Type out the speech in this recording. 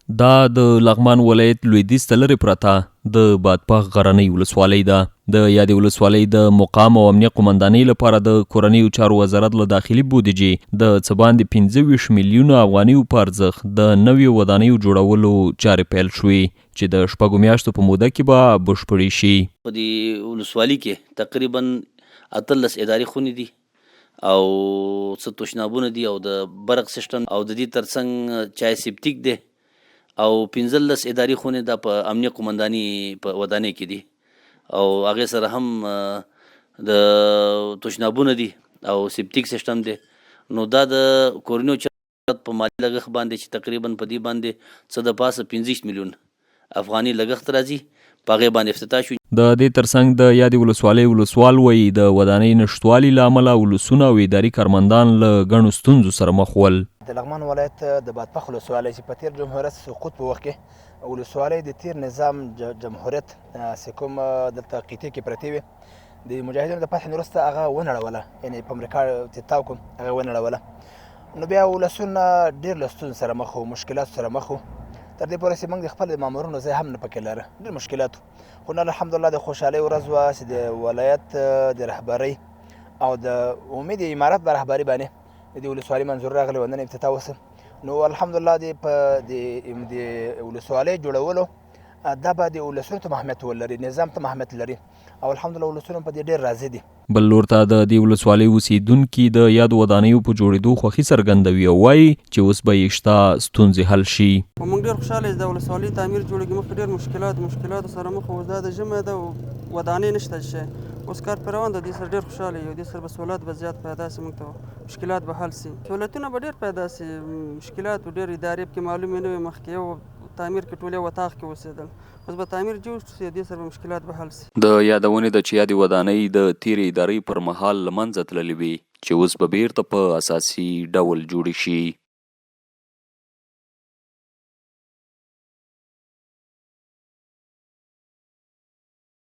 دا د لغمان ولایت لویدیځ ته لرې پرته د بادپخ غرنۍ ولسوالۍ ده. د یادې ولسوالۍ د مقام او امنیه قومندانۍ لپاره د کورنیو چارو وزارت له داخلي بودیجې د څه باندې 25 میلیونو افغانیو په ارزښت د نویو ودانیو جوړولو چارې پیل شوې چې د شپږو میاشتو په موده کې به بشپړې شي. په دې ولسوالۍ کې تقریبا 18 اداري خونې دي او څه تشنابونه دي او د برق سیستم او د دې ترڅنګ چای سیپټیک دی او 15 اداري خونې د په امنیه قومنداني په ودانۍ کې دي او هغه سره هم د تشنابونه دي او سیپټیک سیستم دی. نو دا د کورنیو چارو په مالی لګښت باندې چې تقریبا په دې باندې څه د پاسه 15 میلیون افغاني لګښت راځي په هغې باندې افتتاح شو. د دې ترڅنګ د یادې ولسوالۍ ولسوال وایي د ودانۍ نشتوالي له امله ولسونه او اداري کارمندان له ګڼو ستونزو سره مخ ول. د لغمان ولایت د بادپخ ولسوالۍ چې په تیر جمهوریت سقوط په وخت کې ولسوالۍ د تیر نظام جمهوریت چې کوم دلته قطعې کې پرتې وې د مجاهدینو د فتح وروسته هغه ونړوله، یعنې په امریکا تتاو کوم هغه ونړوله. نو بیا ولسونه ډېر له ستونزو سره مخ وو، مشکلاتو سره مخ وو. تر دې پورې چې موږ د خپل مامورینو ځای هم نه پکې لره، ډېر مشکلات وو. خو نن الحمدلله د خوشحالۍ ورځ وه چې د ولایت د رهبرۍ او د امید امارت په رهبرۍ باندې د ولسوالۍ منظور راغلی و، نن افتتاح وسو. نو الحمدلله د ولسوالۍ جوړولو دا به د ولسونو ته اهمیت ولري، نظام ته اهمیت لري او الحمدلله ولسونه په دې ډېر راضي دي. بل لور ته د دې ولسوالۍ اوسیدونکي د یادو ودانیو په جوړېدو خوښي څرګندوي او وایي چې اوس به یې شته ستونزې حل شي. موږ ډېر خوشحاله یو د ولسوالۍ تعمیر جوړېږي، مخکې ډېر مشکلاتو سره مخ وو، دا د ژمي د ودانۍ نشته چې اوس کار پرې روان دی. دې سره ډېر خوشحاله یو، دې سره به سهولت به زیات پیدا سي، موږ ته مشکلات به حل سي، سهولتونه به ډېر پیدا سي. مشکلات ډېر ادارې پکې معلومې نه وي، مخکې یو تعمیر کې ټول یو اتاق کې اوسېدل، اوس به تعمیر جوړ شي، دې سره به مشکلات به حل سي. د یادونې ده چې یادې ودانۍ د تېرې ادارې پر مهال له منځه تللې وې چې اوس به بیرته په اساسي ډول جوړې شي.